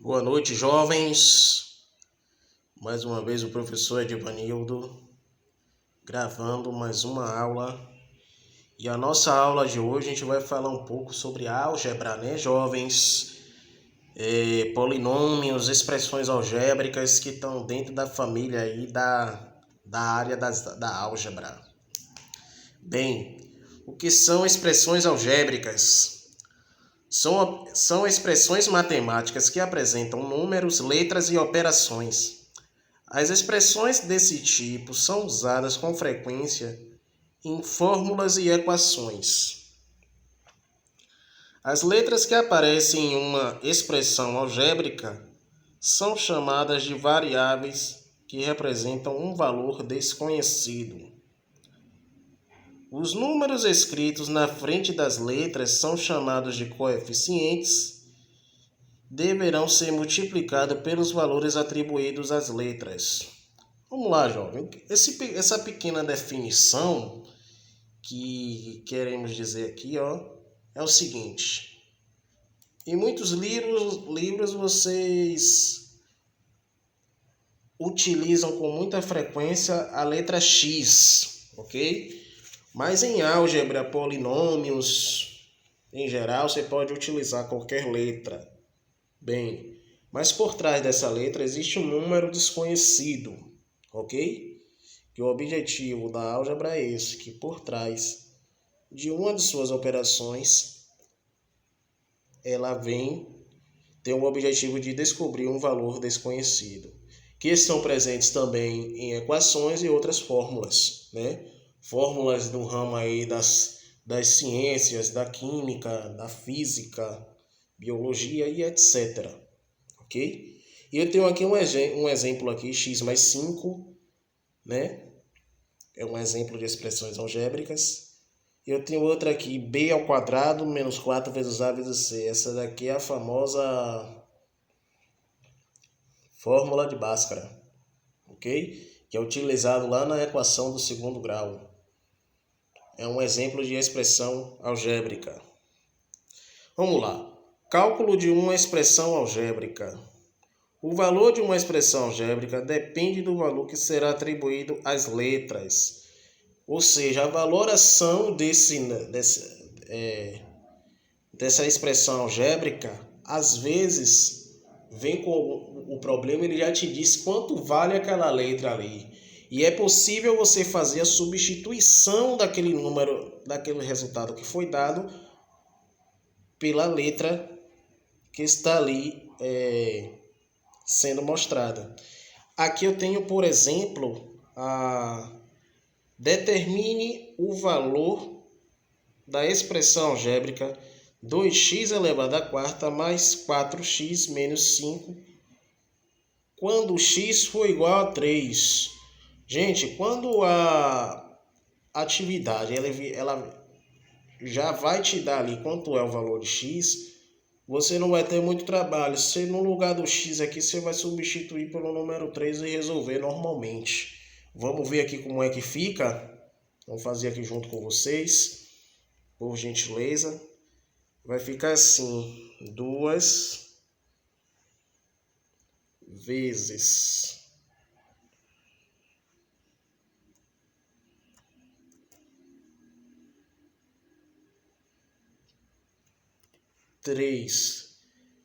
Boa noite, jovens. Mais uma vez o professor Edivanildo gravando mais uma aula. E a nossa aula de hoje a gente vai falar um pouco sobre álgebra, né, jovens? Polinômios, expressões algébricas que estão dentro da família aí da área da álgebra. Bem, o que são expressões algébricas? São expressões matemáticas que apresentam números, letras e operações. As expressões desse tipo são usadas com frequência em fórmulas e equações. As letras que aparecem em uma expressão algébrica são chamadas de variáveis que representam um valor desconhecido. Os números escritos na frente das letras são chamados de coeficientes, deverão ser multiplicados pelos valores atribuídos às letras. Vamos lá, jovem. Essa pequena definição que queremos dizer aqui, é o seguinte. Em muitos livros vocês utilizam com muita frequência a letra X, ok? Mas em álgebra, polinômios, em geral, você pode utilizar qualquer letra. Bem, mas por trás dessa letra existe um número desconhecido, ok? Que o objetivo da álgebra é esse, que por trás de uma de suas operações, ela vem ter o objetivo de descobrir um valor desconhecido, que estão presentes também em equações e outras fórmulas, né? Fórmulas do ramo aí das ciências, da química, da física, biologia e etc. Ok? E eu tenho aqui um exemplo aqui, x mais 5, né? É um exemplo de expressões algébricas. Eu tenho outra aqui, b ao quadrado menos 4 vezes a vezes c. Essa daqui é a famosa fórmula de Bhaskara, ok? Que é utilizado lá na equação do segundo grau. É um exemplo de expressão algébrica. Vamos lá. Cálculo de uma expressão algébrica. O valor de uma expressão algébrica depende do valor que será atribuído às letras. Ou seja, a valoração dessa expressão algébrica, às vezes, vem com o problema, ele já te diz quanto vale aquela letra ali. E é possível você fazer a substituição daquele número, daquele resultado que foi dado, pela letra que está ali sendo mostrada. Aqui eu tenho, por exemplo, determine o valor da expressão algébrica 2x elevado à quarta mais 4x menos 5, quando x for igual a 3. Gente, quando a atividade ela já vai te dar ali quanto é o valor de x, você não vai ter muito trabalho. Se no lugar do x aqui, você vai substituir pelo número 3 e resolver normalmente. Vamos ver aqui como é que fica. Vamos fazer aqui junto com vocês, por gentileza. Vai ficar assim, 2 vezes 3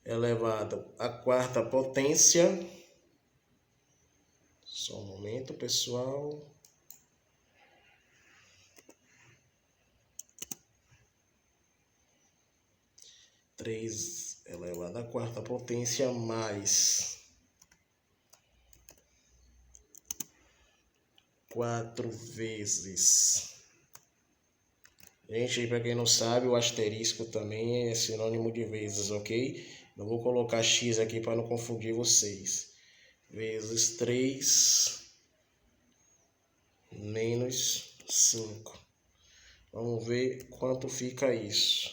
elevado à quarta potência. Só um momento, pessoal. Três elevado à quarta potência mais 4 vezes. Gente, para quem não sabe, o asterisco também é sinônimo de vezes, ok? Não vou colocar x aqui para não confundir vocês. Vezes 3 menos 5. Vamos ver quanto fica isso.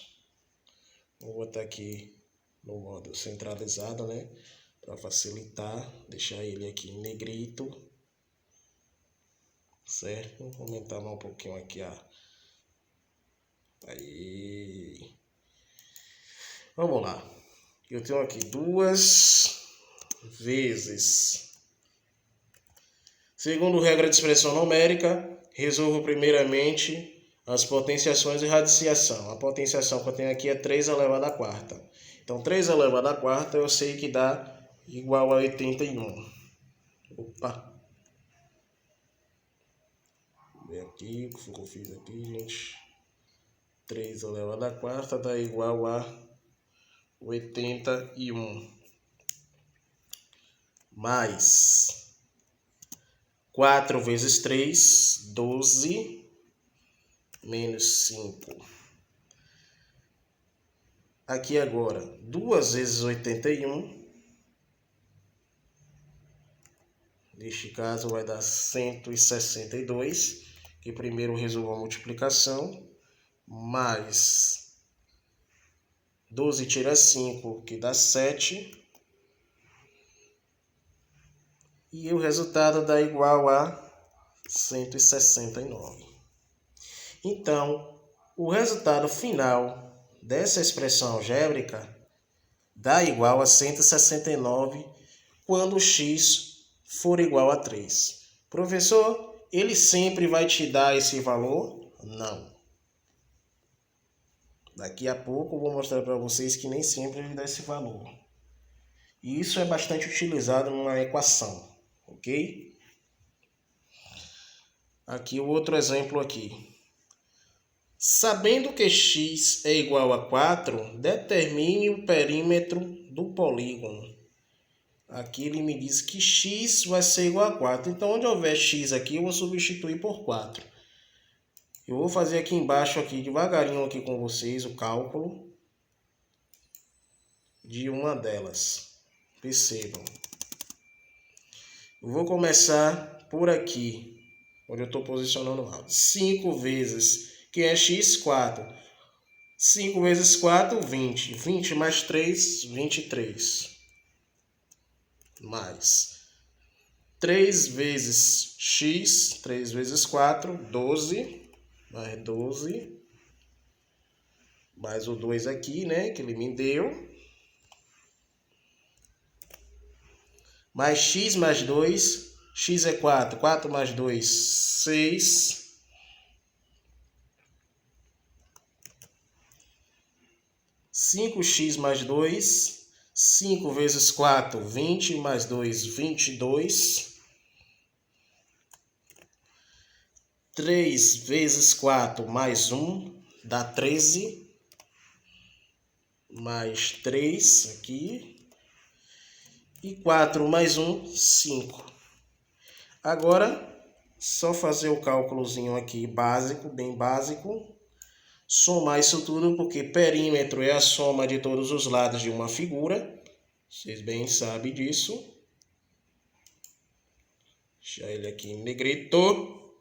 Vou botar aqui no modo centralizado, né? Para facilitar, deixar ele aqui em negrito. Certo? Vou aumentar um pouquinho aqui Aí. Vamos lá. Eu tenho aqui 2 vezes. Segundo regra de expressão numérica, resolvo primeiramente as potenciações e radiciação. A potenciação que eu tenho aqui é 3 elevado à quarta. Então, 3 elevado à quarta eu sei que dá igual a 81. Opa! Vou ver aqui o que eu fiz aqui, gente. 3 elevado à quarta dá igual a 81. Mais 4 vezes 3, 12, menos 5. Aqui agora, 2 vezes 81. Neste caso vai dar 162, que primeiro resolvo a multiplicação, mais 12 tira 5, que dá 7. E o resultado dá igual a 169. Então, o resultado final dessa expressão algébrica dá igual a 169 quando x for igual a 3. Professor, ele sempre vai te dar esse valor? Não. Daqui a pouco eu vou mostrar para vocês que nem sempre ele dá esse valor. E isso é bastante utilizado numa equação, ok? Aqui o outro exemplo aqui. Sabendo que x é igual a 4, determine o perímetro do polígono. Aqui ele me diz que x vai ser igual a 4. Então, onde houver x aqui, eu vou substituir por 4. Eu vou fazer aqui embaixo, aqui devagarinho aqui com vocês, o cálculo de uma delas. Percebam. Eu vou começar por aqui, onde eu estou posicionando o áudio. 5 vezes, que é x, 4. 5 vezes 4, 20. 20 mais 3, 23. Mais 3 vezes x, 3 vezes 4, 12, mais 12, mais o 2 aqui, né, que ele me deu, mais x mais 2, x é 4, 4 mais 2, 6, cinco x mais 2, 5 vezes 4, 20, mais 2, 22. 3 vezes 4 mais 1 dá 13. Mais 3 aqui. E 4 mais 1, 5. Agora, só fazer o cálculozinho aqui básico, bem básico. Somar isso tudo, porque perímetro é a soma de todos os lados de uma figura. Vocês bem sabem disso. Deixa ele aqui em negrito.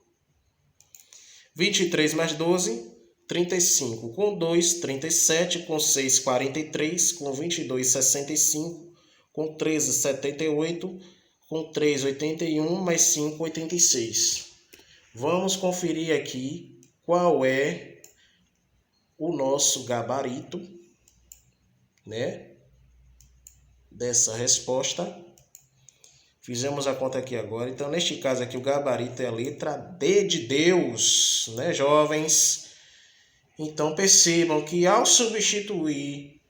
23 mais 12, 35. Com 2, 37. Com 6, 43. Com 22, 65. Com 13, 78. Com 3, 81. Mais 5, 86. Vamos conferir aqui qual é o nosso gabarito, né, dessa resposta. Fizemos a conta aqui agora. Então, neste caso aqui, o gabarito é a letra D de Deus, né, jovens? Então, percebam que ao substituir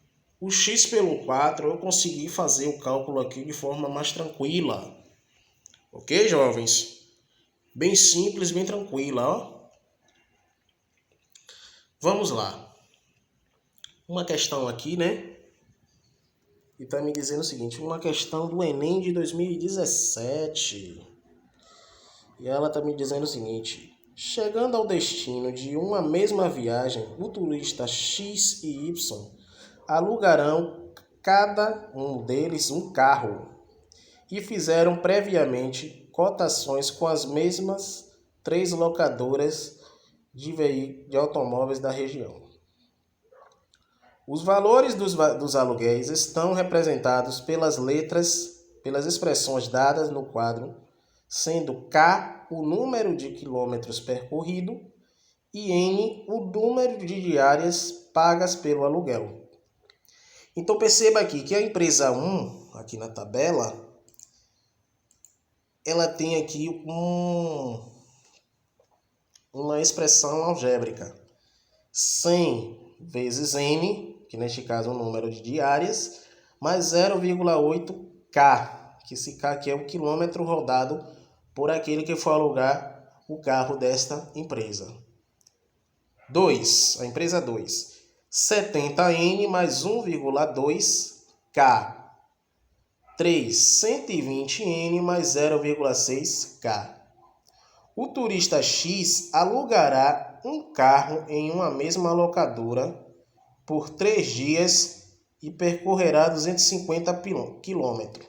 o x pelo 4, eu consegui fazer o cálculo aqui de forma mais tranquila. Ok, jovens? Bem simples, bem tranquila, ó. Vamos lá. Uma questão aqui, né? E está me dizendo o seguinte, uma questão do Enem de 2017. E ela está me dizendo o seguinte: chegando ao destino de uma mesma viagem, o turista X e Y alugarão cada um deles um carro e fizeram previamente cotações com as mesmas 3 locadoras de automóveis da região. Os valores dos aluguéis estão representados pelas expressões dadas no quadro, sendo K o número de quilômetros percorrido e N o número de diárias pagas pelo aluguel. Então perceba aqui que a empresa 1, aqui na tabela, ela tem aqui uma expressão algébrica. 100 vezes n, que neste caso é o número de diárias, mais 0,8K, que esse K aqui é o quilômetro rodado por aquele que for alugar o carro desta empresa. 2, a empresa 2, 70N mais 1,2K. 3, 120N mais 0,6K. O turista X alugará um carro em uma mesma locadora por 3 dias e percorrerá 250 km.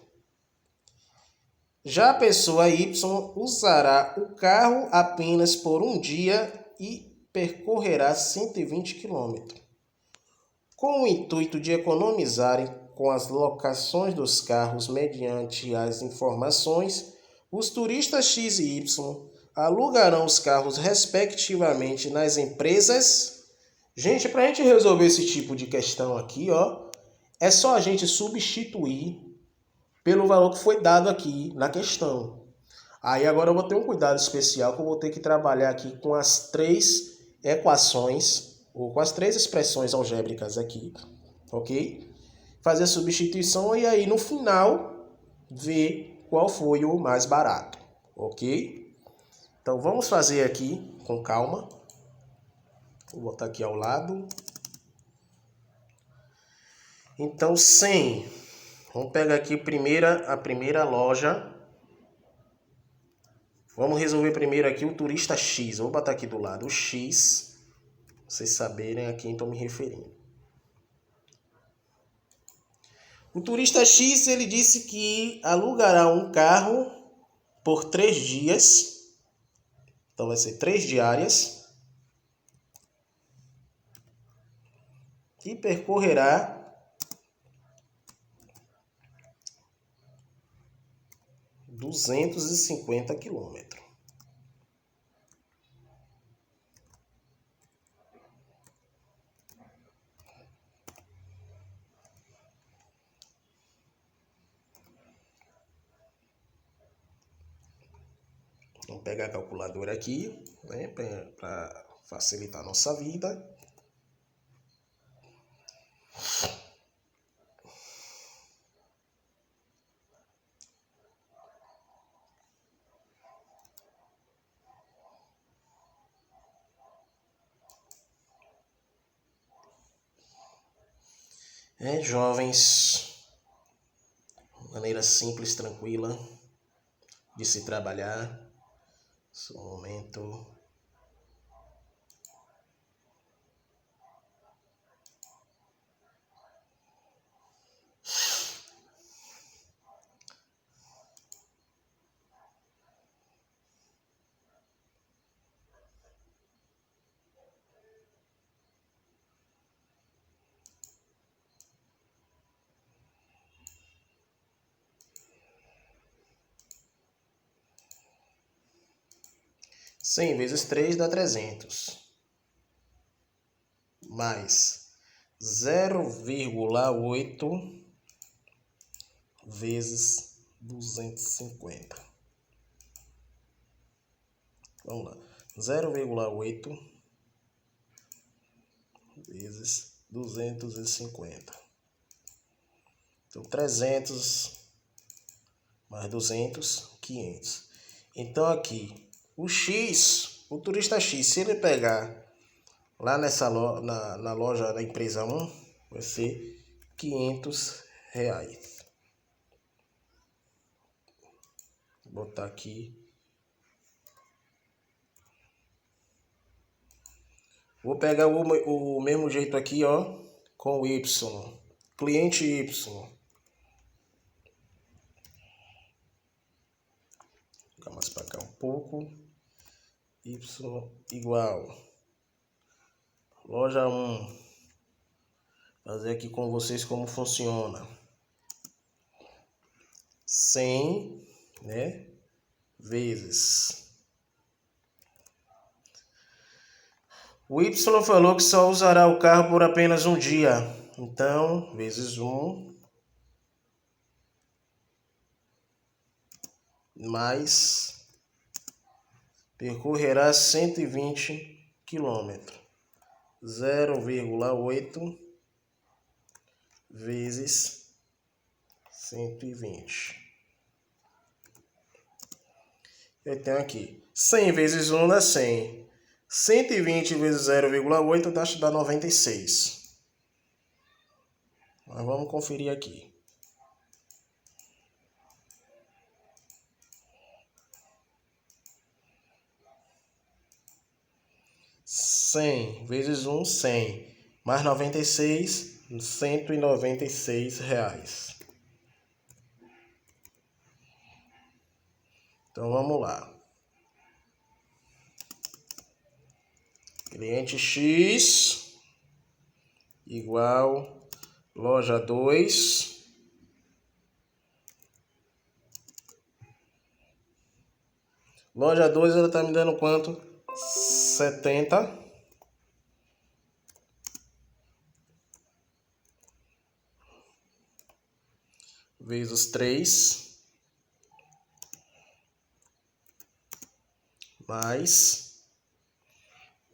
Já a pessoa Y usará o carro apenas por um dia e percorrerá 120 km. Com o intuito de economizarem com as locações dos carros mediante as informações, os turistas X e Y alugarão os carros respectivamente nas empresas. Gente, para a gente resolver esse tipo de questão aqui, é só a gente substituir pelo valor que foi dado aqui na questão. Aí agora eu vou ter um cuidado especial que eu vou ter que trabalhar aqui com as 3 equações, ou com as 3 expressões algébricas aqui, ok? Fazer a substituição e aí no final ver qual foi o mais barato, ok? Então vamos fazer aqui com calma. Vou botar aqui ao lado. Então 100. Vamos pegar aqui a primeira loja. Vamos resolver primeiro aqui o turista X. Vou botar aqui do lado o X, pra vocês saberem a quem estou me referindo. O turista X, ele disse que alugará um carro por 3 dias. Então vai ser 3 diárias. E percorrerá 250 km. Vamos pegar a calculadora aqui, né, para facilitar a nossa vida. Jovens, maneira simples, tranquila de se trabalhar. Só um momento. Cem vezes 3 dá 300. Mais 0,8 vezes 250. Vamos lá. 0,8 vezes 250. Então, 300 mais 200, 500. Então, aqui, o X, o turista X, se ele pegar lá na loja da empresa 1, vai ser R$500. Vou botar aqui. Vou pegar o mesmo jeito aqui, com o Y. Cliente Y. Vou ficar mais para cá um pouco. Y igual. Loja 1. Fazer aqui com vocês como funciona. 100, né? Vezes. O Y falou que só usará o carro por apenas um dia. Então, vezes 1 mais percorrerá 120 km. 0,8 vezes 120. Eu tenho aqui 100 vezes 1 dá 100. 120 vezes 0,8 dá 96. Mas vamos conferir aqui. Cem vezes 1, 100. Mais 96, R$ 196. Então vamos lá. Cliente X igual loja 2 Loja 2 ela tá me dando quanto? 70 vezes 3 mais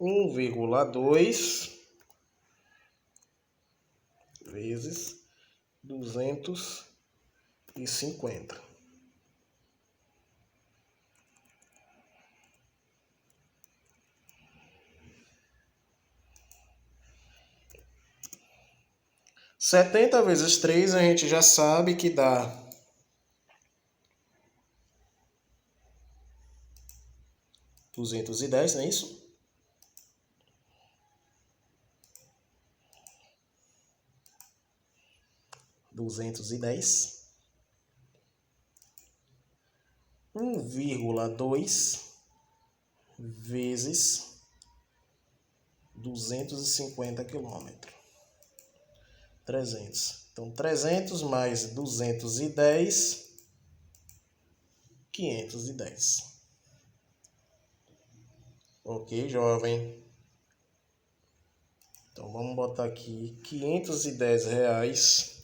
1,2 vezes 250. Setenta vezes 3 a gente já sabe que dá 210, não é isso? $210. 1,2 vezes 250 quilômetros. 300. Então, 300 mais 210, 510. Ok, jovem? Então, vamos botar aqui R$ 510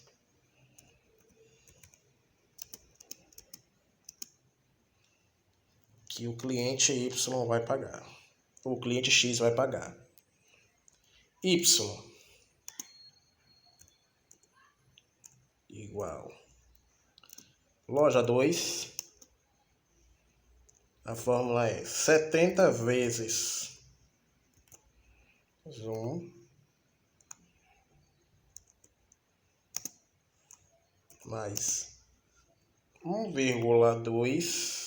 que o cliente Y vai pagar. O cliente X vai pagar. Y igual loja 2. A fórmula é 70 vezes 1 mais 1,2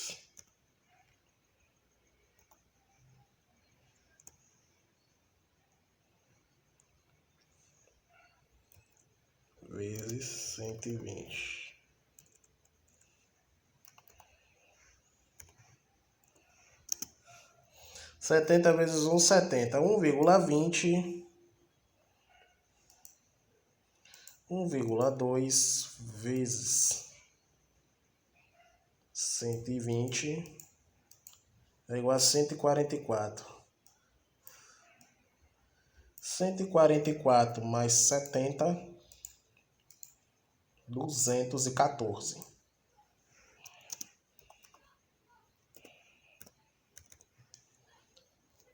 vezes 120. Setenta vezes 1, 70. 1,20. 1,2 vezes 120 é igual a 144. 144 mais 70, 214.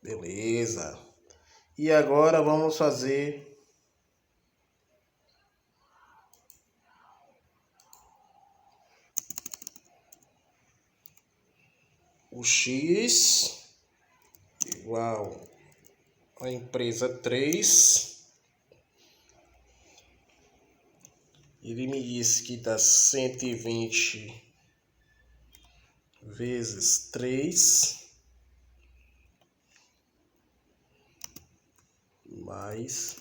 Beleza. E agora vamos fazer o X igual a empresa 3. Ele me disse que dá 120 vezes 3 mais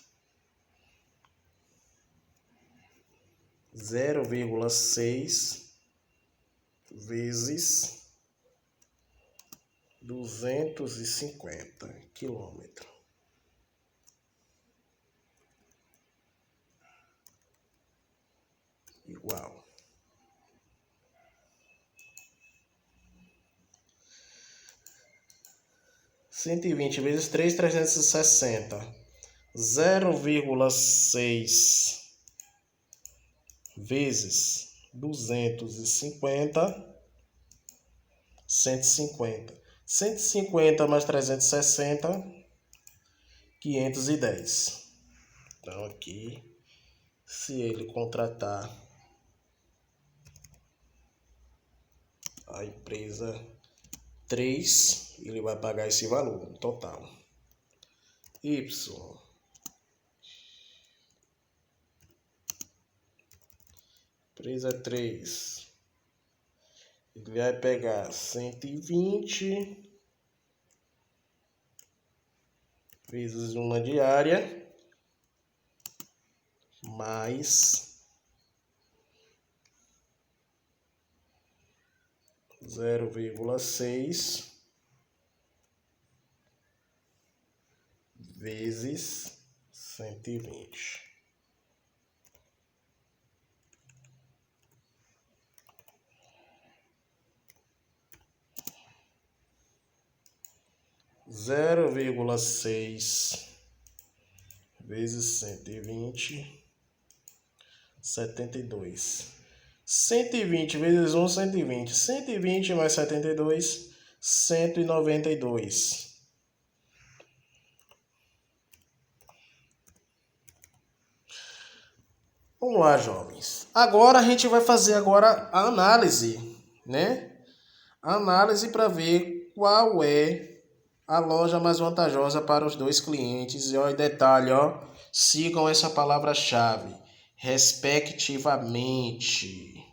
0,6 vezes 250 quilômetros. Igual. Cento e vinte vezes 3, 360. 0,6 vezes 250, 150. 150 mais 360, 510. Então aqui, se ele contratar a empresa 3, ele vai pagar esse valor no total. Y. Empresa 3. Ele vai pegar 120 vezes uma diária mais 0,6 vezes 120. Zero vírgula 6 vezes 120, 72. 120 vezes 1, 120. 120 mais 72, 192. Vamos lá, jovens. Agora a gente vai fazer agora a análise, né? A análise para ver qual é a loja mais vantajosa para os dois clientes. E ó, detalhe, ó, sigam essa palavra-chave, respectivamente.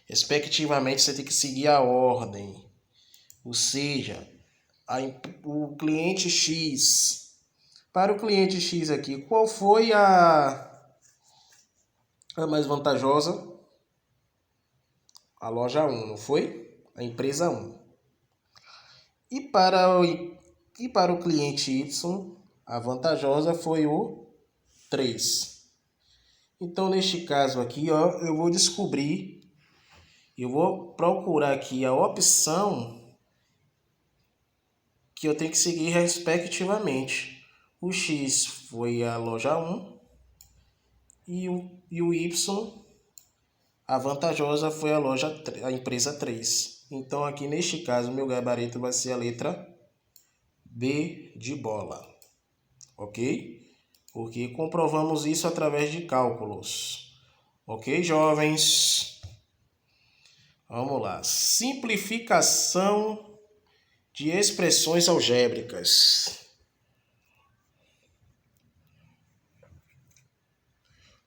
Respectivamente, você tem que seguir a ordem. Ou seja, o cliente X. Para o cliente X aqui, qual foi a mais vantajosa? A loja 1, não foi? A empresa 1. E para o cliente Y, a vantajosa foi o 3. Então, neste caso aqui, ó, eu vou procurar aqui a opção que eu tenho que seguir respectivamente. O X foi a loja 1 e o Y, a vantajosa foi a empresa 3. Então, aqui neste caso, meu gabarito vai ser a letra B de bola, ok? Porque comprovamos isso através de cálculos. Ok, jovens? Vamos lá. Simplificação de expressões algébricas.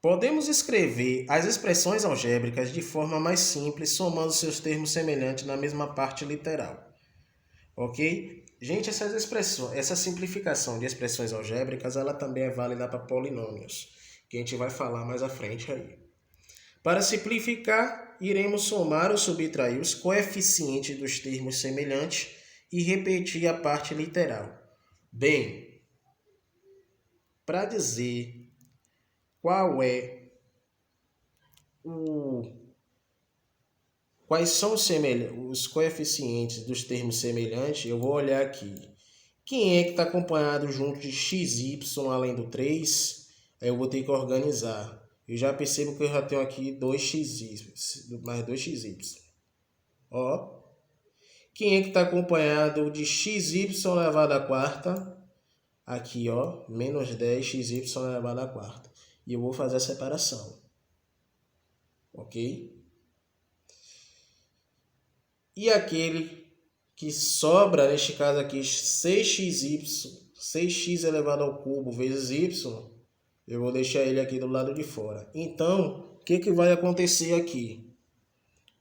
Podemos escrever as expressões algébricas de forma mais simples, somando seus termos semelhantes na mesma parte literal. Ok? Gente, essa simplificação de expressões algébricas, ela também é válida para polinômios, que a gente vai falar mais à frente aí. Para simplificar, iremos somar ou subtrair os coeficientes dos termos semelhantes e repetir a parte literal. Bem, para dizer quais são os coeficientes dos termos semelhantes, eu vou olhar aqui. Quem é que está acompanhado junto de xy além do 3? Aí eu vou ter que organizar. Eu já percebo que eu já tenho aqui 2xy, mais 2xy. Ó. Quem é que está acompanhado de xy elevado à quarta? Aqui, ó, menos 10xy elevado à quarta. E eu vou fazer a separação. Ok? E aquele que sobra, neste caso aqui, 6x elevado ao cubo vezes y, eu vou deixar ele aqui do lado de fora. Então, o que vai acontecer aqui?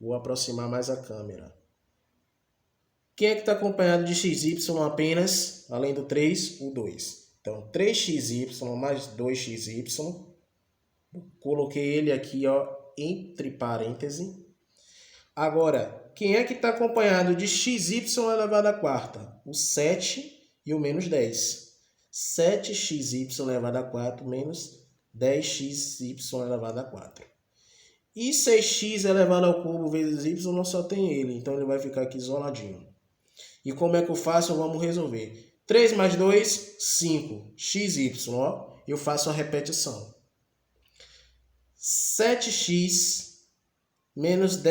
Vou aproximar mais a câmera. Quem é que está acompanhado de xy apenas, além do 3, o 2. Então, 3xy mais 2xy, coloquei ele aqui, ó, entre parênteses. Agora, quem é que está acompanhado de xy elevado à quarta? O 7 e o menos 10. 7xy elevado a 4 menos 10xy elevado a 4. E 6x elevado ao cubo vezes y não só tem ele, então ele vai ficar aqui isoladinho. E como é que eu faço? Vamos resolver. 3 mais 2, 5. xy, ó. eu faço a repetição. 7x menos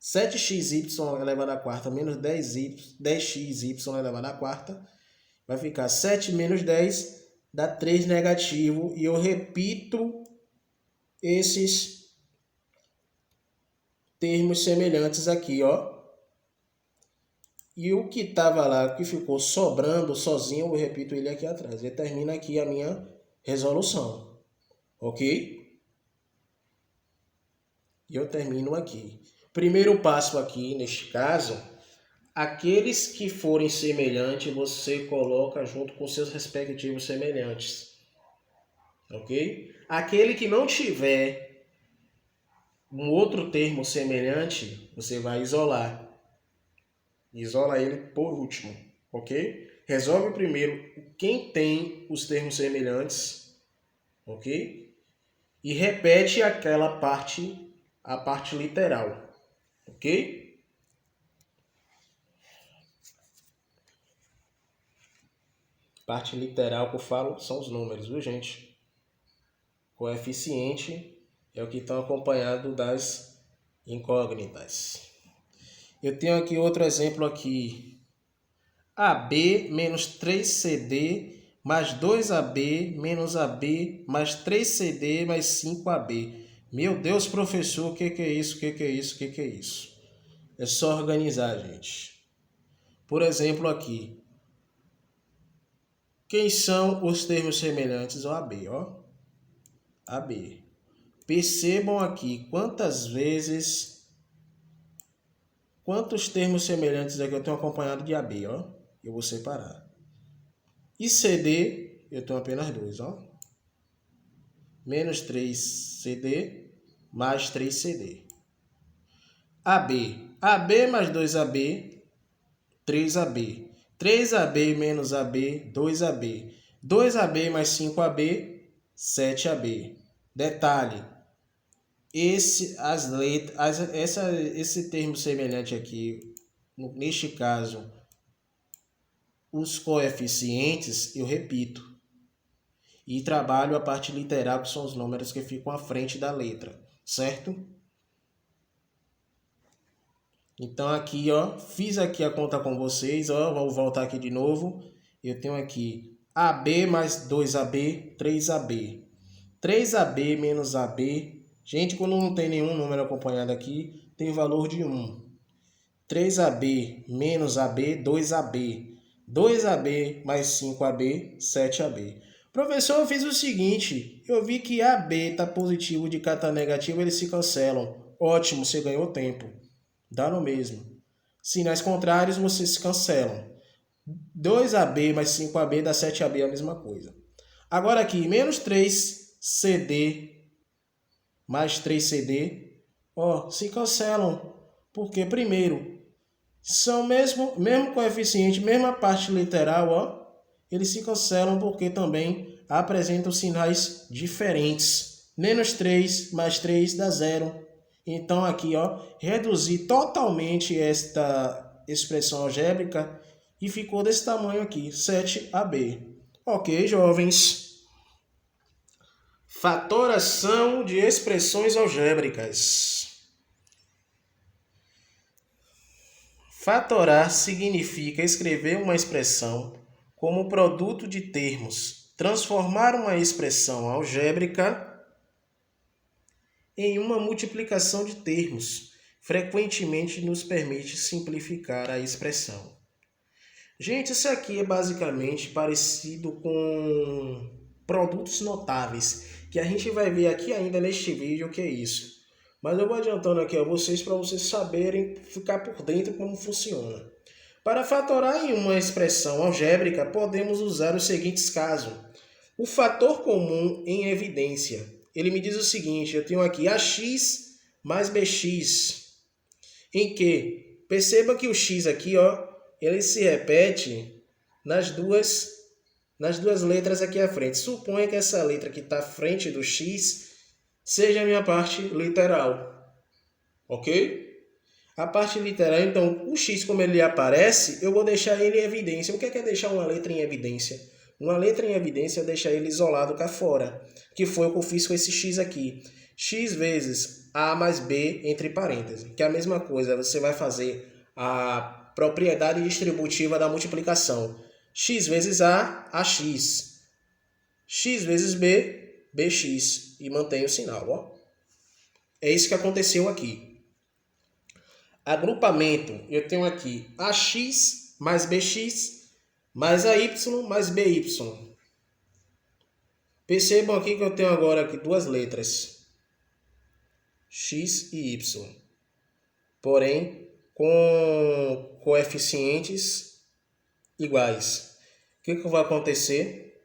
7xy elevado à quarta menos 10xy elevado à quarta vai ficar 7 menos 10 dá 3 negativo, e eu repito esses termos semelhantes aqui, ó. E o que estava lá, que ficou sobrando sozinho, eu repito ele aqui atrás. E termina aqui a minha resolução, ok? E eu termino aqui. Primeiro passo aqui, neste caso, aqueles que forem semelhantes, você coloca junto com seus respectivos semelhantes, ok? Aquele que não tiver um outro termo semelhante, você vai isolar. Isola ele por último, ok? Resolve primeiro quem tem os termos semelhantes, ok? E repete aquela parte, a parte literal, ok? Parte literal que eu falo são os números, viu, gente? Coeficiente é o que estão acompanhado das incógnitas. Eu tenho aqui outro exemplo aqui. AB menos 3CD mais 2AB menos AB mais 3CD mais 5AB. Meu Deus, professor, o que é isso? O que é isso? O que é isso? É só organizar, gente. Por exemplo, aqui. Quem são os termos semelhantes ao AB, ó? AB. Percebam aqui quantos termos semelhantes aqui eu tenho acompanhado de AB, ó. Eu vou separar. E CD, eu tenho apenas 2, ó. Menos 3CD mais 3CD. AB. AB mais 2AB, 3AB. 3AB menos AB, 2AB. 2AB mais 5AB, 7AB. Detalhe. Esse termo semelhante aqui, neste caso, os coeficientes, eu repito. E trabalho a parte literal, que são os números que ficam à frente da letra, certo? Então aqui, ó, fiz aqui a conta com vocês, ó, vou voltar aqui de novo. Eu tenho aqui AB mais 2AB, 3AB. 3AB menos AB. Gente, quando não tem nenhum número acompanhado aqui, tem valor de 1. 3AB menos AB, 2AB. 2AB mais 5AB, 7AB. Professor, eu fiz o seguinte, eu vi que AB está positivo, de cá está negativo, eles se cancelam. Ótimo, você ganhou tempo. Dá no mesmo. Sinais contrários, vocês se cancelam. 2AB mais 5AB dá 7AB, a mesma coisa. Agora aqui, menos 3CD mais 3CD, ó, se cancelam. Porque, primeiro, são mesmo coeficiente, mesma parte literal, ó, eles se cancelam porque também apresentam sinais diferentes. Menos 3 mais 3 dá 0. Então aqui, ó, reduzi totalmente esta expressão algébrica e ficou desse tamanho aqui, 7AB. Ok, jovens? Fatoração de expressões algébricas. Fatorar significa escrever uma expressão como produto de termos, transformar uma expressão algébrica em uma multiplicação de termos. Frequentemente nos permite simplificar a expressão. Gente, isso aqui é basicamente parecido com produtos notáveis, que a gente vai ver aqui ainda neste vídeo o que é isso. Mas eu vou adiantando aqui a vocês para vocês saberem, ficar por dentro como funciona. Para fatorar em uma expressão algébrica, podemos usar os seguintes casos. O fator comum em evidência. Ele me diz o seguinte, eu tenho aqui AX mais BX, em que, perceba que o X aqui, ó, ele se repete nas duas letras aqui à frente. Suponha que essa letra que está à frente do X seja a minha parte literal, ok? A parte literal, então, o X como ele aparece, eu vou deixar ele em evidência. O que é deixar uma letra em evidência? Uma letra em evidência deixa ele isolado cá fora, que foi o que eu fiz com esse x aqui. X vezes A mais B entre parênteses, que é a mesma coisa, você vai fazer a propriedade distributiva da multiplicação. X vezes A, AX. X vezes B, BX. E mantém o sinal, ó. É isso que aconteceu aqui. Agrupamento, eu tenho aqui AX mais BX mais AY mais BY. Percebam aqui que eu tenho agora aqui duas letras, X e Y, porém com coeficientes iguais. O que vai acontecer?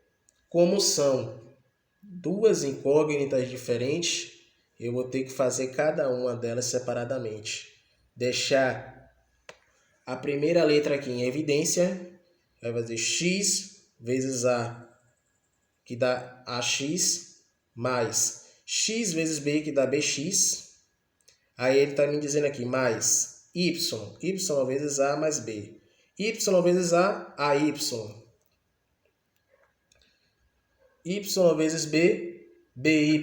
Como são duas incógnitas diferentes, eu vou ter que fazer cada uma delas separadamente. Deixar a primeira letra aqui em evidência, vai fazer x vezes a, que dá AX, mais x vezes b, que dá BX. Aí ele está me dizendo aqui, mais y vezes a mais b. Y vezes a, AY. Y vezes b, BY.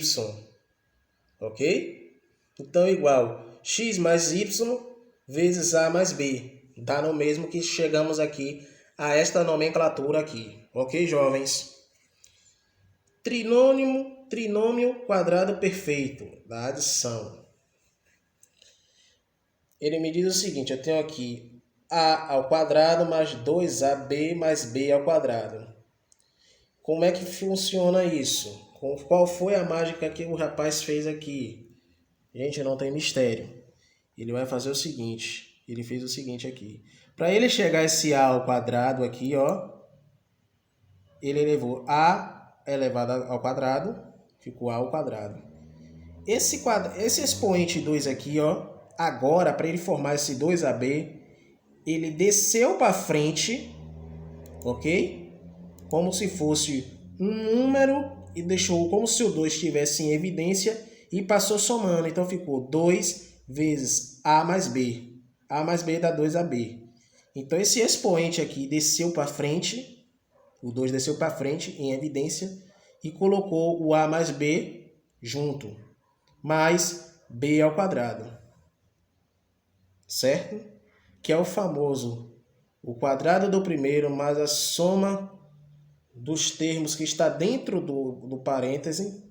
Ok? Então, é igual x mais y vezes a mais b. Dá no mesmo que chegamos aqui a esta nomenclatura aqui. Ok, jovens? Trinômio quadrado perfeito da adição. Ele me diz o seguinte, eu tenho aqui a ao quadrado mais 2ab mais b ao quadrado. Como é que funciona isso? Qual foi a mágica que o rapaz fez aqui? Gente, não tem mistério. Ele vai fazer o seguinte, ele fez o seguinte aqui. Para ele chegar a esse a ao quadrado aqui, ó, ele elevou a elevado ao quadrado, ficou a ao quadrado. Esse expoente 2 aqui, ó, agora, para ele formar esse 2ab, ele desceu para frente, ok? Como se fosse um número e deixou como se o 2 estivesse em evidência e passou somando. Então ficou 2 vezes a mais b. A mais b dá 2ab. Então esse expoente aqui desceu para frente, o 2 desceu para frente em evidência e colocou o a mais b junto, mais b ao quadrado. Certo? Que é o famoso o quadrado do primeiro mais a soma dos termos que está dentro do parêntese,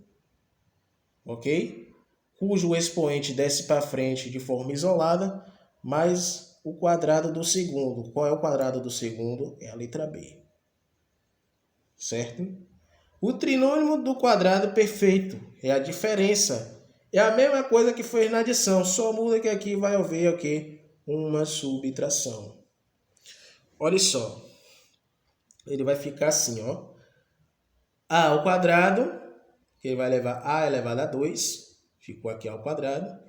ok? Cujo expoente desce para frente de forma isolada, mais o quadrado do segundo. Qual é o quadrado do segundo? É a letra B. Certo? O trinômio do quadrado perfeito é a diferença. É a mesma coisa que fez na adição, só muda que aqui vai haver o quê? Uma subtração. Olha só. Ele vai ficar assim, ó. A ao quadrado, que vai levar a elevado a 2, ficou aqui ao quadrado.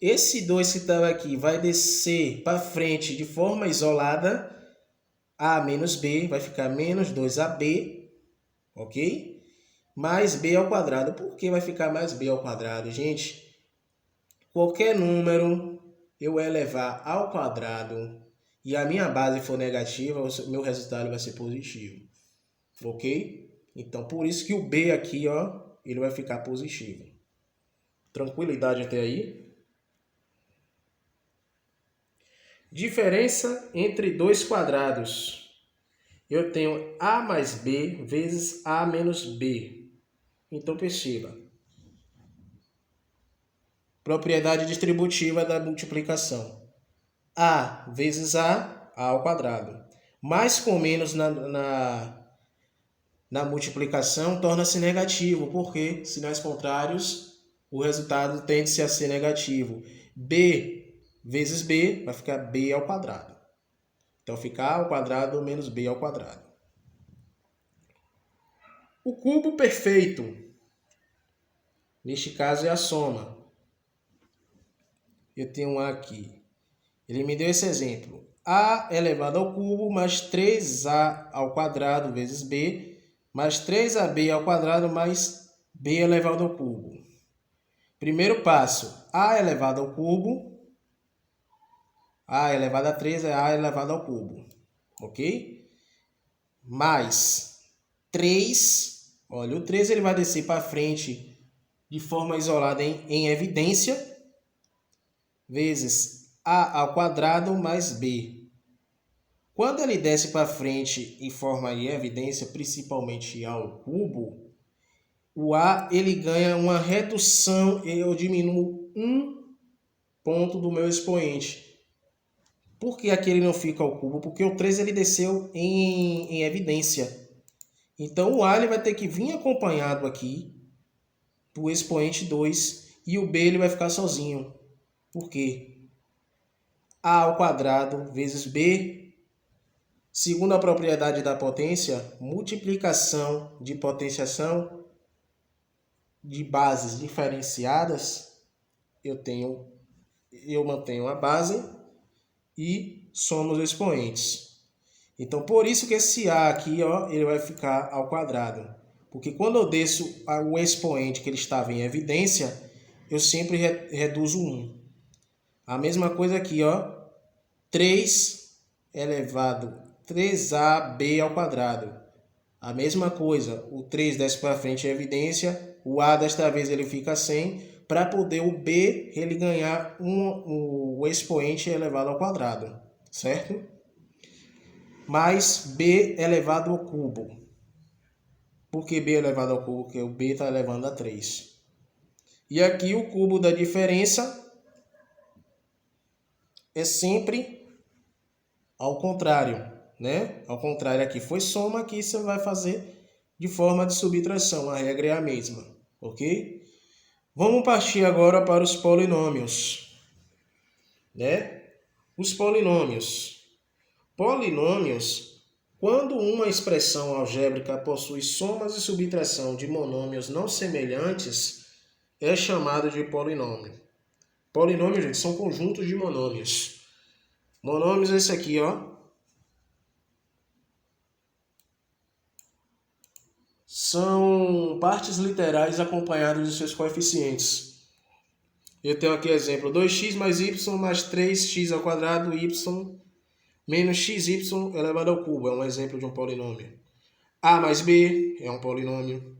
Esse 2 que estava aqui vai descer para frente de forma isolada, a menos b, vai ficar menos 2ab, ok? Mais b ao quadrado. Por que vai ficar mais b ao quadrado, gente? Qualquer número eu elevar ao quadrado e a minha base for negativa, o meu resultado vai ser positivo, ok? Então, por isso que o B aqui, ó, ele vai ficar positivo. Tranquilidade até aí? Diferença entre dois quadrados. Eu tenho A mais B vezes A menos B. Então, perceba. Propriedade distributiva da multiplicação. A vezes A ao quadrado. Mais com menos na multiplicação torna-se negativo, porque sinais contrários, o resultado tende a ser negativo. B vezes B vai ficar B ao quadrado. Então fica A ao quadrado menos B ao quadrado. O cubo perfeito, neste caso é a soma. Eu tenho A aqui. Ele me deu esse exemplo. A elevado ao cubo mais 3A ao quadrado vezes B mais 3ab ao quadrado mais b elevado ao cubo. Primeiro passo, a elevado ao cubo, a elevado a 3 é a elevado ao cubo, ok? Mais 3, olha, o 3 ele vai descer para frente de forma isolada em evidência, vezes A ao quadrado mais B. Quando ele desce para frente em forma de evidência, principalmente ao cubo, o A ele ganha uma redução, eu diminuo um ponto do meu expoente. Por que aqui ele não fica ao cubo? Porque o 3 ele desceu em evidência. Então o A ele vai ter que vir acompanhado aqui do expoente 2 e o B ele vai ficar sozinho. Por quê? A ao quadrado vezes B, segundo a propriedade da potência, multiplicação de potenciação de bases diferenciadas, eu mantenho a base e somo os expoentes. Então, por isso que esse A aqui, ó, ele vai ficar ao quadrado. Porque quando eu desço o expoente que ele estava em evidência, eu sempre reduzo 1. A mesma coisa aqui, ó, 3 elevado 3AB ao quadrado. A mesma coisa, o 3 desce para frente em evidência, o A desta vez ele fica sem, para poder o B ele ganhar o expoente elevado ao quadrado, certo? Mais B elevado ao cubo. Por que B elevado ao cubo? Porque o B está elevando a 3. E aqui o cubo da diferença é sempre ao contrário, né? Ao contrário, aqui foi soma, aqui você vai fazer de forma de subtração. A regra é a mesma, ok? Vamos partir agora para os polinômios, né? Os polinômios. Polinômios, quando uma expressão algébrica possui somas e subtração de monômios não semelhantes, é chamado de polinômio. Polinômios, gente, são conjuntos de monômios. Monômios é esse aqui, ó. São partes literais acompanhadas de seus coeficientes. Eu tenho aqui exemplo: 2x mais y mais 3x ao quadrado y menos xy elevado ao cubo. É um exemplo de um polinômio. A mais B é um polinômio.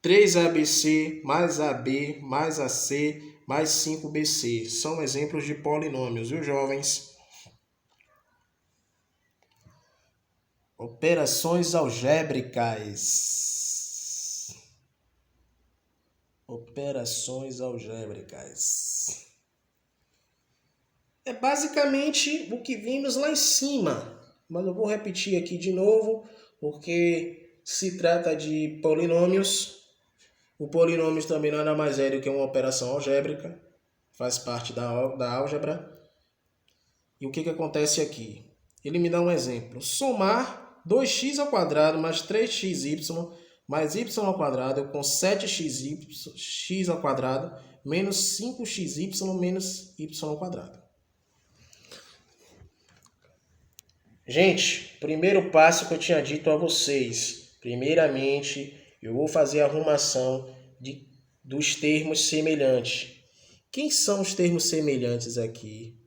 3ABC mais AB mais AC mais 5BC são exemplos de polinômios, viu, jovens? Operações algébricas. Operações algébricas. É basicamente o que vimos lá em cima, mas eu vou repetir aqui de novo, porque se trata de polinômios. O polinômio também nada mais é do que uma operação algébrica, faz parte da álgebra. E o que acontece aqui? Ele me dá um exemplo: somar 2x ao quadrado mais 3xy mais y ao quadrado com 7x ao quadrado menos 5xy menos y ao quadrado. Gente, primeiro passo que eu tinha dito a vocês. Primeiramente, eu vou fazer a arrumação dos termos semelhantes. Quem são os termos semelhantes aqui?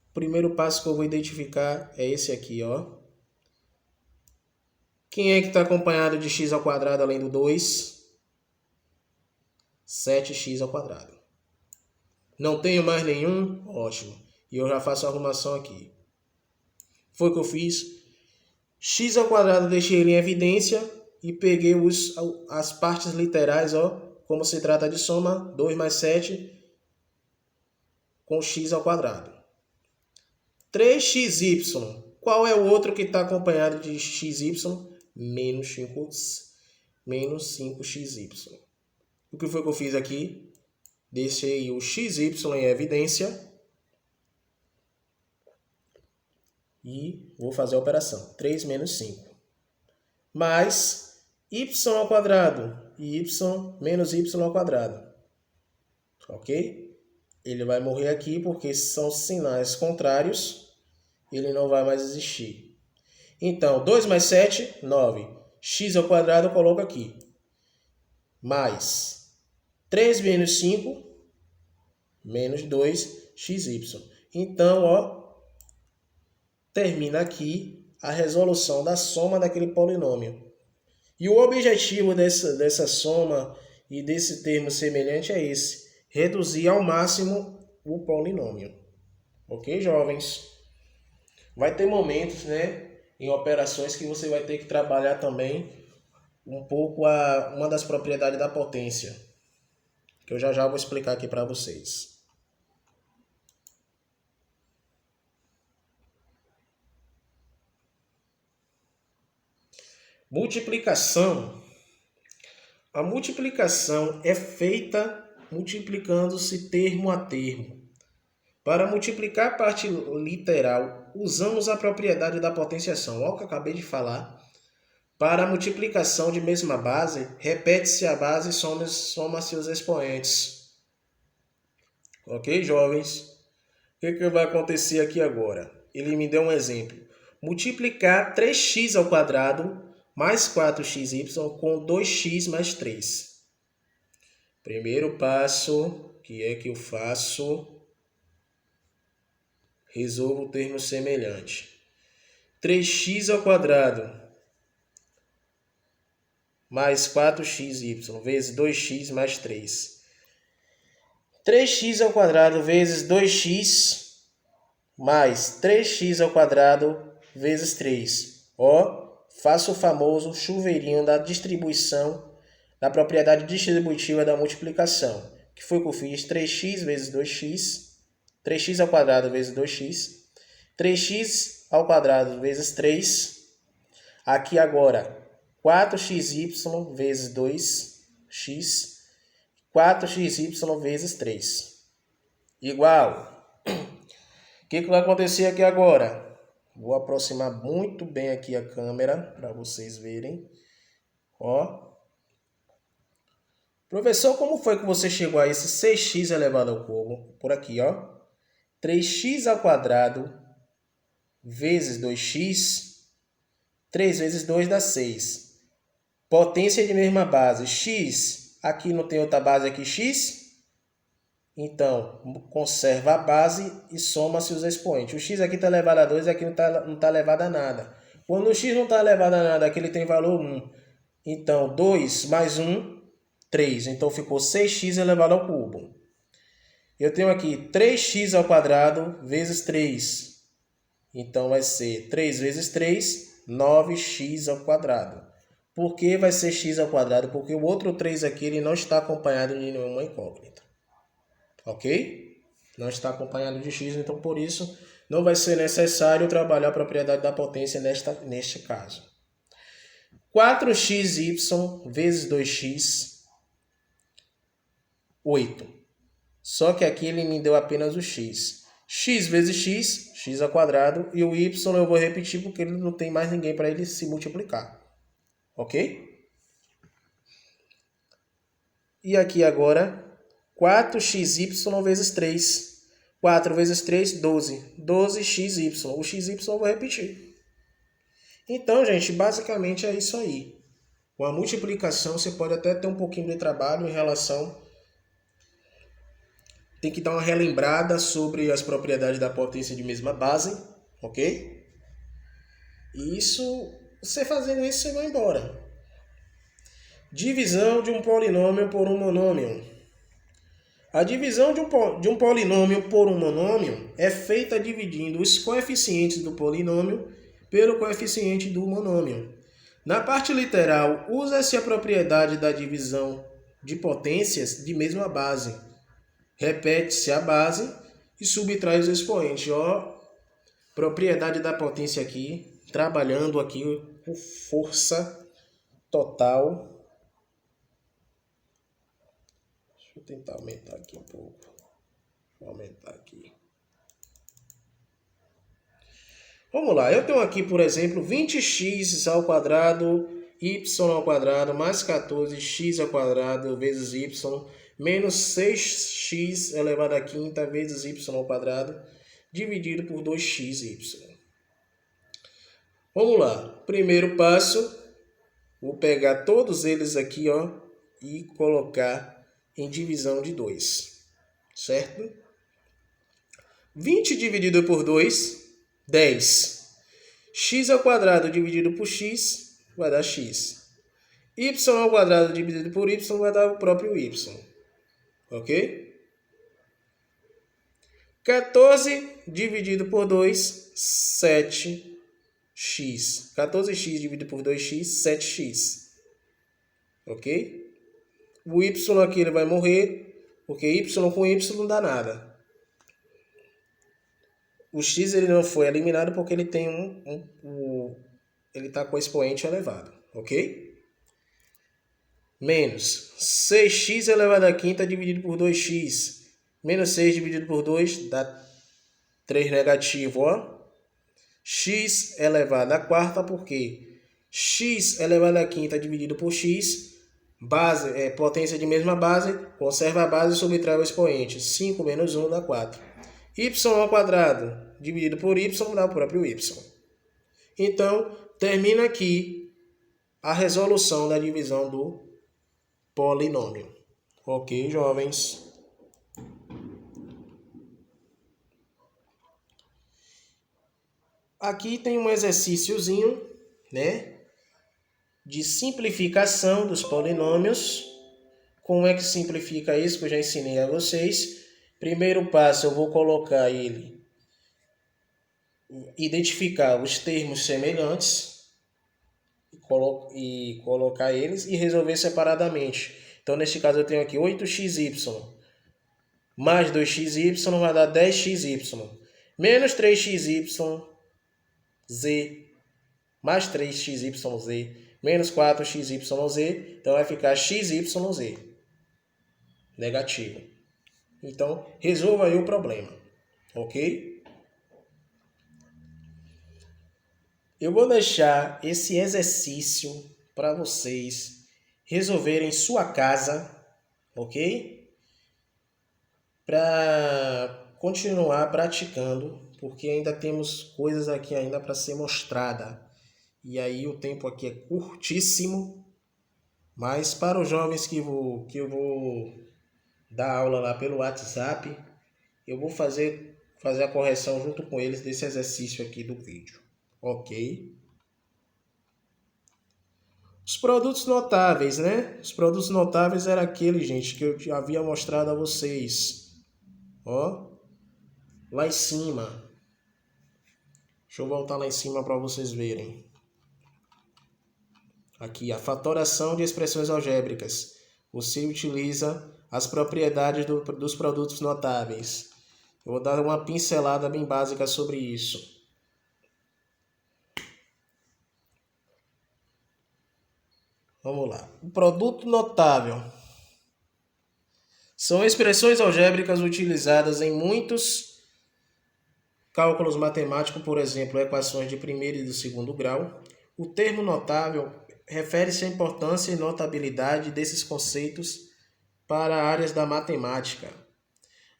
O primeiro passo que eu vou identificar é esse aqui, ó. Quem é que está acompanhado de x ao quadrado além do 2? 7x ao quadrado. Não tenho mais nenhum? Ótimo. E eu já faço a arrumação aqui. Foi o que eu fiz. X ao quadrado eu deixei ele em evidência e peguei as partes literais, ó, como se trata de soma, 2 mais 7 com x ao quadrado. 3xy. Qual é o outro que está acompanhado de xy? Menos 5xy. O que foi que eu fiz aqui? Deixei o xy em evidência e vou fazer a operação. 3 menos 5. Mais y ao quadrado e y menos y ao quadrado. Ok? Ele vai morrer aqui porque são sinais contrários. Ele não vai mais existir. Então, 2 mais 7, 9. X ao quadrado eu coloco aqui. Mais 3 menos 5, menos 2xy. Então, ó, termina aqui a resolução da soma daquele polinômio. E o objetivo dessa soma e desse termo semelhante é esse: reduzir ao máximo o polinômio. Ok, jovens? Vai ter momentos, né, em operações que você vai ter que trabalhar também um pouco uma das propriedades da potência, que eu já vou explicar aqui para vocês. Multiplicação. A multiplicação é feita multiplicando-se termo a termo. Para multiplicar a parte literal, usamos a propriedade da potenciação. Olha o que eu acabei de falar. Para a multiplicação de mesma base, repete-se a base e soma-se os expoentes. Ok, jovens? O que vai acontecer aqui agora? Ele me deu um exemplo. Multiplicar 3x ao quadrado mais 4xy com 2x mais 3. Primeiro passo, que é que eu faço? Resolvo o termo semelhante. 3x ao quadrado mais 4xy vezes 2x mais 3. 3x ao quadrado vezes 2x mais 3x ao quadrado vezes 3. Ó, faço o famoso chuveirinho da distribuição, da propriedade distributiva da multiplicação. Que foi que eu fiz? 3x vezes 2x, 3x ao quadrado vezes 2x, 3x ao quadrado vezes 3. Aqui agora, 4xy vezes 2x, 4xy vezes 3. Igual. O que vai acontecer aqui agora? Vou aproximar muito bem aqui a câmera para vocês verem. Ó. Professor, como foi que você chegou a esse 6x elevado ao cubo? Por aqui, ó. 3x ao quadrado vezes 2x. 3 vezes 2 dá 6. Potência de mesma base. X. Aqui não tem outra base aqui, x. Então, conserva a base e soma-se os expoentes. O x aqui está elevado a 2 e aqui não está elevado a nada. Quando o x não está elevado a nada, aqui ele tem valor 1. Então, 2 mais 1, 3. Então, ficou 6x elevado ao cubo. Eu tenho aqui 3x ao quadrado vezes 3. Então, vai ser 3 vezes 3, 9x ao quadrado. Por que vai ser x ao quadrado? Porque o outro 3 aqui ele não está acompanhado de nenhuma incógnita. Ok? Não está acompanhado de x, então por isso não vai ser necessário trabalhar a propriedade da potência neste caso. 4xy vezes 2x, 8. Só que aqui ele me deu apenas o x. X vezes x, x ao quadrado, e o y eu vou repetir porque ele não tem mais ninguém para ele se multiplicar. Ok? E aqui agora, 4xy vezes 3. 4 vezes 3, 12. 12xy. O xy eu vou repetir. Então, gente, basicamente é isso aí. Com a multiplicação, você pode até ter um pouquinho de trabalho em relação... Tem que dar uma relembrada sobre as propriedades da potência de mesma base, ok? E isso, você fazendo isso, você vai embora. Divisão de um polinômio por um monômio. A divisão de um polinômio por um monômio é feita dividindo os coeficientes do polinômio pelo coeficiente do monômio. Na parte literal, usa-se a propriedade da divisão de potências de mesma base. Repete-se a base e subtrai os expoentes. Ó, propriedade da potência aqui, trabalhando aqui com força total. Deixa eu tentar aumentar aqui um pouco. Vou aumentar aqui. Vamos lá, eu tenho aqui, por exemplo, 20x ao quadrado, y ao quadrado, mais 14x ao quadrado vezes y, menos 6x elevado à quinta vezes y ao quadrado, dividido por 2xy. Vamos lá, primeiro passo, vou pegar todos eles aqui, ó, e colocar em divisão de 2, certo? 20 dividido por 2, 10. X ao quadrado dividido por x vai dar x. y ao quadrado dividido por y vai dar o próprio y. Ok? 14 dividido por 2, 7x. 14x dividido por 2x, 7x. Ok? O y aqui ele vai morrer, porque y com y não dá nada. O x ele não foi eliminado porque ele tem ele está com o expoente elevado. Ok? Menos 6x elevado à quinta dividido por 2x. Menos 6 dividido por 2 dá 3 negativo, ó. X elevado à quarta, porque x elevado à quinta dividido por x, base, potência de mesma base, conserva a base e subtrai o expoente. 5 menos 1 dá 4. Y ao quadrado dividido por y dá o próprio y. Então, termina aqui a resolução da divisão do polinômio. Ok, jovens? Aqui tem um exercíciozinho, né, de simplificação dos polinômios. Como é que simplifica isso que eu já ensinei a vocês? Primeiro passo, eu vou colocar ele, identificar os termos semelhantes e colocar eles e resolver separadamente. Então, neste caso, eu tenho aqui 8xy mais 2xy vai dar 10xy. Menos 3xyz mais 3xyz menos 4xyz. Então, vai ficar xyz negativo. Então, resolva aí o problema. Ok? Eu vou deixar esse exercício para vocês resolverem em sua casa, ok? Para continuar praticando, porque ainda temos coisas aqui ainda para ser mostrada. E aí o tempo aqui é curtíssimo, mas para os jovens que eu vou dar aula lá pelo WhatsApp, eu vou fazer a correção junto com eles desse exercício aqui do vídeo. Ok? Os produtos notáveis, né? Os produtos notáveis era aquele, gente, que eu já havia mostrado a vocês. Ó, lá em cima. Deixa eu voltar lá em cima para vocês verem. Aqui, a fatoração de expressões algébricas. Você utiliza as propriedades dos produtos notáveis. Eu vou dar uma pincelada bem básica sobre isso. Vamos lá. O produto notável são expressões algébricas utilizadas em muitos cálculos matemáticos, por exemplo, equações de primeiro e de segundo grau. O termo notável refere-se à importância e notabilidade desses conceitos para áreas da matemática.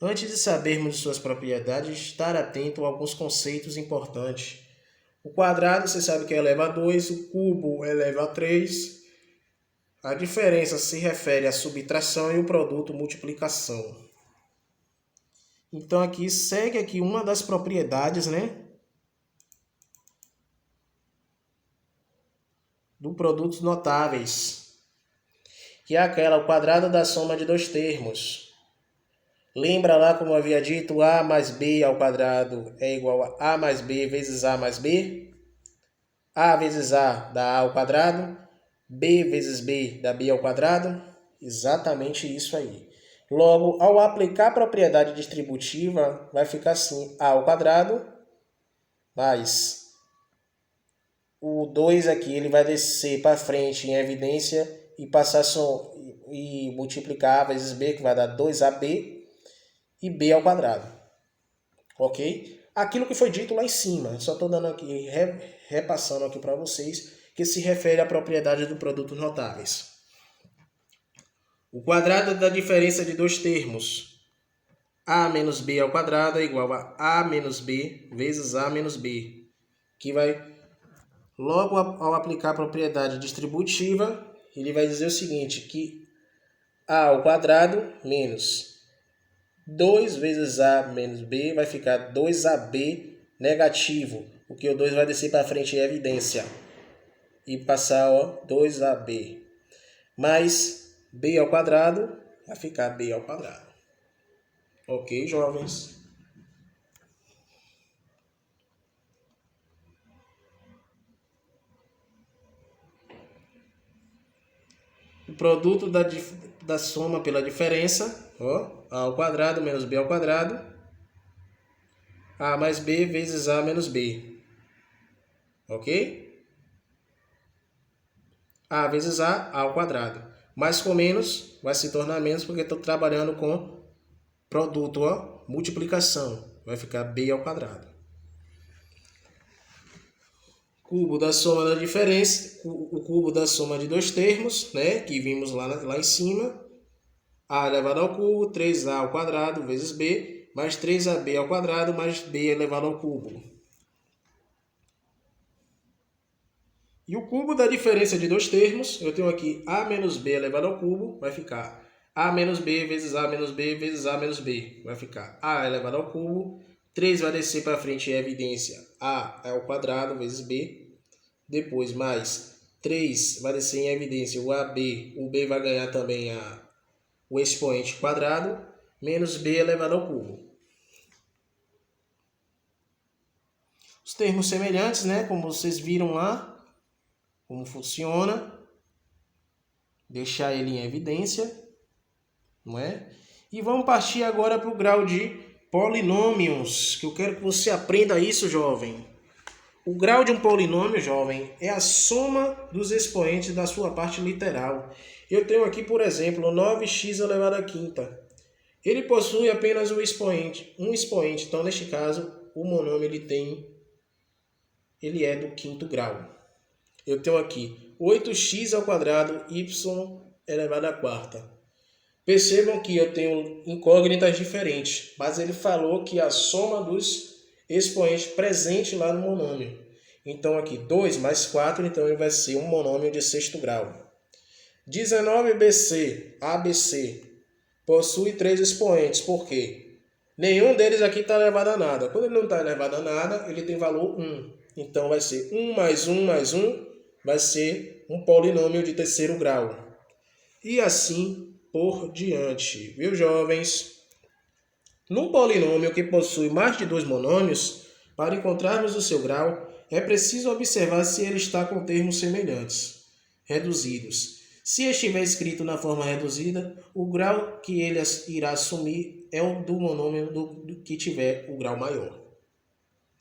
Antes de sabermos de suas propriedades, estar atento a alguns conceitos importantes. O quadrado, você sabe que eleva a 2, o cubo eleva a 3. A diferença se refere à subtração e o produto multiplicação. Então aqui segue aqui uma das propriedades, né, do produtos notáveis, que é aquela, o quadrado da soma de dois termos. Lembra lá como eu havia dito, a mais b ao quadrado é igual a mais b vezes a mais b? A vezes a dá a ao quadrado, b vezes b dá b ao quadrado, exatamente isso aí. Logo, ao aplicar a propriedade distributiva, vai ficar assim, a ao quadrado mais o 2 aqui, ele vai descer para frente em evidência e passar e multiplicar a vezes b, que vai dar 2ab e b ao quadrado. Ok? Aquilo que foi dito lá em cima, só estou dando aqui, repassando aqui para vocês, que se refere à propriedade do produto notáveis. O quadrado da diferença de dois termos, a menos b ao quadrado é igual a menos b vezes a menos b, que vai, logo ao aplicar a propriedade distributiva, ele vai dizer o seguinte, que a ao quadrado menos 2 vezes a menos b vai ficar 2ab negativo, porque o 2 vai descer para frente em evidência e passar 2ab. mais b ao quadrado, vai ficar b ao quadrado. Ok, jovens? O produto da soma pela diferença, ó, a ao quadrado menos b ao quadrado, a mais b vezes a menos b. Ok? A vezes a ao quadrado. Mais com menos vai se tornar menos porque estou trabalhando com produto, ó, multiplicação. Vai ficar b ao quadrado. Cubo da soma da diferença, o cubo da soma de dois termos, né, que vimos lá em cima. A elevado ao cubo, 3a ao quadrado vezes b, mais 3ab ao quadrado, mais b elevado ao cubo. E o cubo da diferença de dois termos, eu tenho aqui a menos b elevado ao cubo, vai ficar a menos b vezes a menos b vezes a menos b. Vai ficar a elevado ao cubo, 3 vai descer para frente em evidência, a ao quadrado vezes b. Depois, mais 3 vai descer em evidência o AB. O B vai ganhar também o expoente quadrado, menos B elevado ao cubo. Os termos semelhantes, né? Como vocês viram lá, como funciona. Deixar ele em evidência, não é? E vamos partir agora para o grau de polinômios, que eu quero que você aprenda isso, jovem. O grau de um polinômio, jovem, é a soma dos expoentes da sua parte literal. Eu tenho aqui, por exemplo, 9x elevado à quinta. Ele possui apenas um expoente. Então, neste caso, o monômio ele é do quinto grau. Eu tenho aqui 8x ao quadrado y elevado à quarta. Percebam que eu tenho incógnitas diferentes, mas ele falou que a soma dos expoentes presente lá no monômio. Então aqui 2 mais 4, então ele vai ser um monômio de sexto grau. 19bc, ABC, possui 3 expoentes. Por quê? Nenhum deles aqui está elevado a nada. Quando ele não está elevado a nada, ele tem valor 1. Então vai ser 1 mais 1 mais 1, vai ser um polinômio de terceiro grau. E assim por diante. Viu, jovens? Num polinômio que possui mais de 2 monômios, para encontrarmos o seu grau, é preciso observar se ele está com termos semelhantes, reduzidos. Se estiver escrito na forma reduzida, o grau que ele irá assumir é o do monômio do que tiver o grau maior.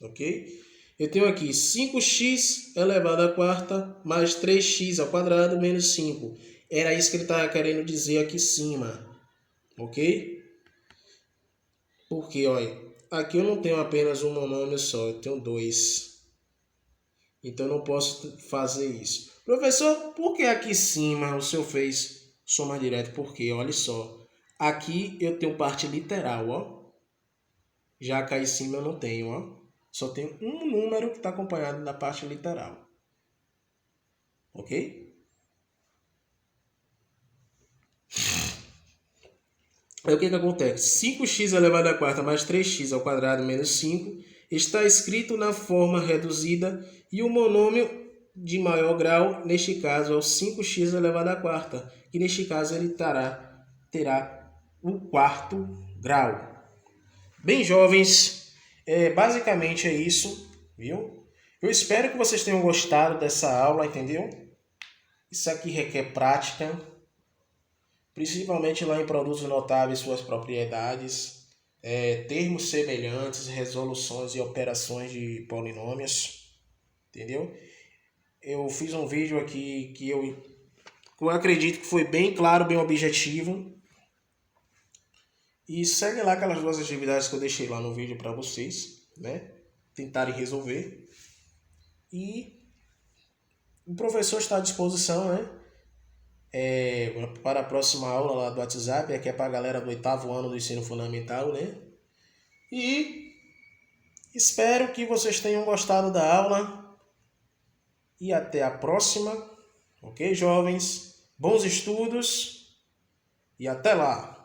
Ok? Eu tenho aqui 5x elevado à quarta mais 3x ao quadrado menos 5. Era isso que ele estava querendo dizer aqui em cima. Ok? Porque, olha, aqui eu não tenho apenas um monômio só, eu tenho 2. Então eu não posso fazer isso. Professor, por que aqui em cima o senhor fez soma direta? Porque, olha só, aqui eu tenho parte literal, ó. Já cá em cima eu não tenho, ó. Só tenho um número que está acompanhado da parte literal. Ok? Aí o que acontece? 5x elevado à quarta mais 3x ao quadrado menos 5 está escrito na forma reduzida e o monômio de maior grau, neste caso, é o 5x elevado à quarta, que neste caso ele terá o quarto grau. Bem, jovens, basicamente é isso, viu? Eu espero que vocês tenham gostado dessa aula, entendeu? Isso aqui requer prática, principalmente lá em produtos notáveis, suas propriedades, termos semelhantes, resoluções e operações de polinômios, entendeu? Eu fiz um vídeo aqui que eu acredito que foi bem claro, bem objetivo. E segue lá aquelas duas atividades que eu deixei lá no vídeo para vocês, né? Tentarem resolver. E o professor está à disposição, né? Para a próxima aula lá do WhatsApp, que é para a galera do 8º ano do ensino fundamental, né? E espero que vocês tenham gostado da aula. E até a próxima, ok, jovens? Bons estudos e até lá!